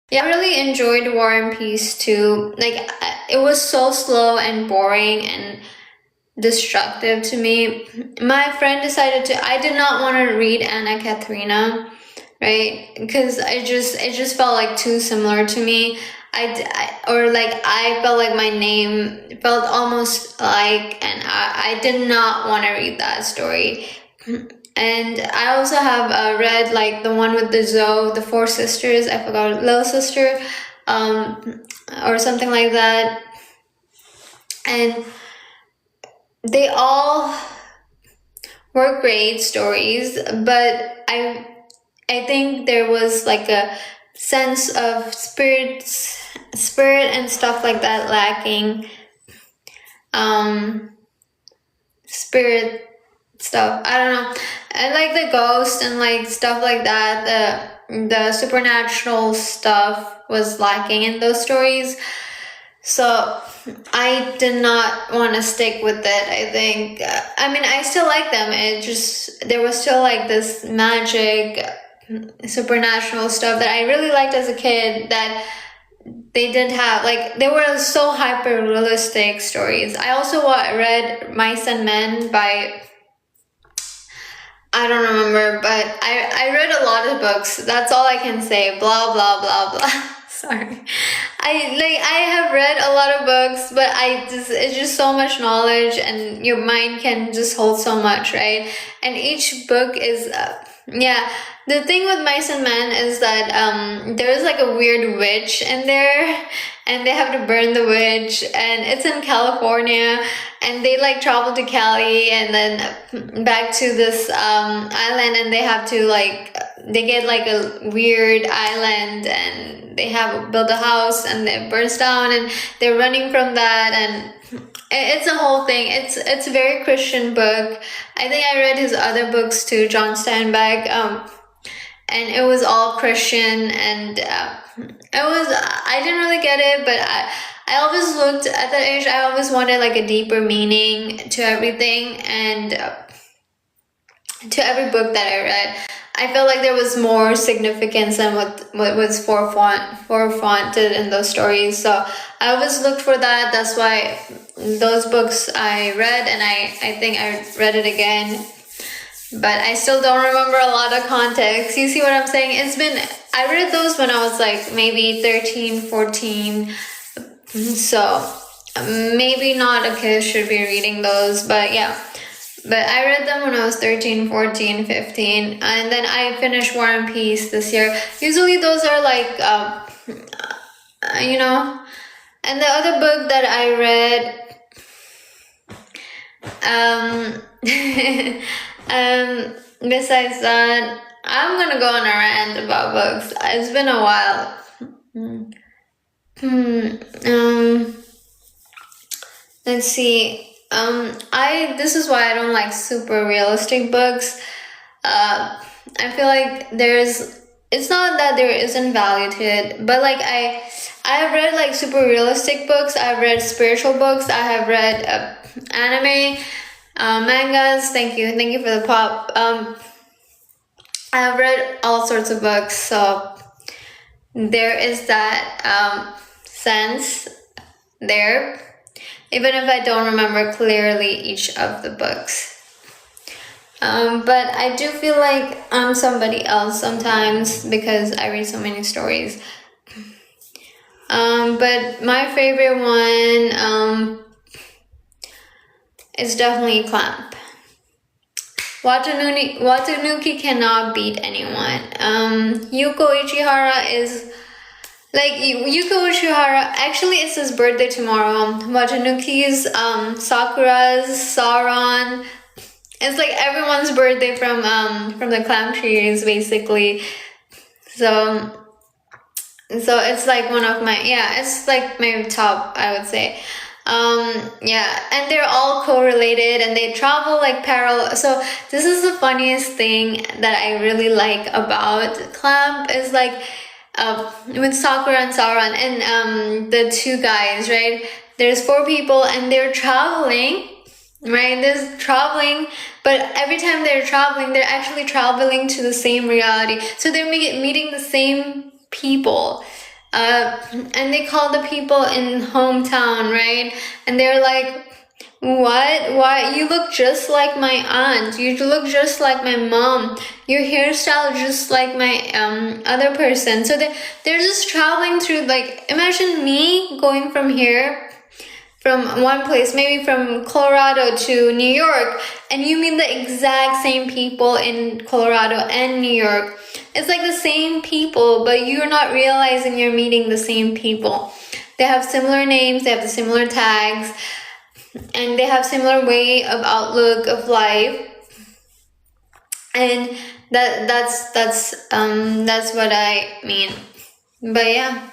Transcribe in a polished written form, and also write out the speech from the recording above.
Yeah, I really enjoyed War and Peace too. Like, it was so slow and boring and destructive to me. My friend decided to, I did not want to read Anna Katrina, right? Because it just felt like too similar to me. Or like I felt like my name felt almost like, and I did not want to read that story. And I also have read like the one with the Zoe, the four sisters. I forgot, little sister, or something like that. And they all were great stories, but I think there was like a sense of spirit and stuff like that lacking. Spirit stuff, I don't know. And like the ghost and like stuff like that, the supernatural stuff was lacking in those stories. So I did not want to stick with it, I think. I mean, I still like them. It just, there was still like this magic, supernatural stuff that I really liked as a kid that they did have. Like, they were so hyper realistic stories. I also read Mice and Men by, I don't remember, but I read a lot of books. That's all I can say. Blah, blah, blah, blah. Sorry. I have read a lot of books, but it's just so much knowledge, and your mind can just hold so much, right? And each book is, yeah. The thing with Mice and Men is that there's like a weird witch in there, and they have to burn the witch, and it's in California, and they like travel to Cali and then back to this island, and they have to like, they get like a weird island, and they have built a house, and it burns down, and they're running from that, and it's a whole thing. It's a very Christian book. I think I read his other books too, John Steinbeck, and it was all Christian, and I didn't really get it, but I always looked at that age, I always wanted like a deeper meaning to everything, and to every book that I read. I felt like there was more significance than what was forefronted in those stories. So I always looked for that. That's why those books I read, and I think I read it again. But I still don't remember a lot of context. You see what I'm saying? I read those when I was like maybe 13, 14. So maybe not a kid should be reading those, but yeah. But I read them when I was 13, 14, 15, and then I finished War and Peace this year. Usually those are like, you know, and the other book that I read, besides that, I'm gonna go on a rant about books. It's been a while. Let's see. This is why I don't like super realistic books. I feel like it's not that there isn't value to it, but like I have read like super realistic books. I've read spiritual books. I have read anime, mangas. Thank you for the pop. I have read all sorts of books, so there is that sense there, even if I don't remember clearly each of the books. But I do feel like I'm somebody else sometimes because I read so many stories. But my favorite one is definitely Clamp. Watanuki cannot beat anyone. Yuko Ichihara is like, Yuko Ichihara, actually it's his birthday tomorrow. Watanuki's, Sakura's, Sauron. It's like everyone's birthday from the Clamp series, basically. So it's like one of my, yeah, it's like my top, I would say. Yeah, and they're all correlated, and they travel like parallel. So this is the funniest thing that I really like about Clamp is like, with Sakura and Sauron and the two guys, right? There's 4 people and they're traveling, right? There's traveling, but every time they're traveling, they're actually traveling to the same reality. So they're meeting the same people. and they call the people in hometown, right? And they're like, what? Why? You look just like my aunt. You look just like my mom. Your hairstyle just like my other person. So they're just traveling through, like, imagine me going from here, from one place, maybe from Colorado to New York, and you meet the exact same people in Colorado and New York. It's like the same people, but you're not realizing you're meeting the same people. They have similar names, they have the similar tags, and they have similar way of outlook of life. And that's what I mean. But yeah.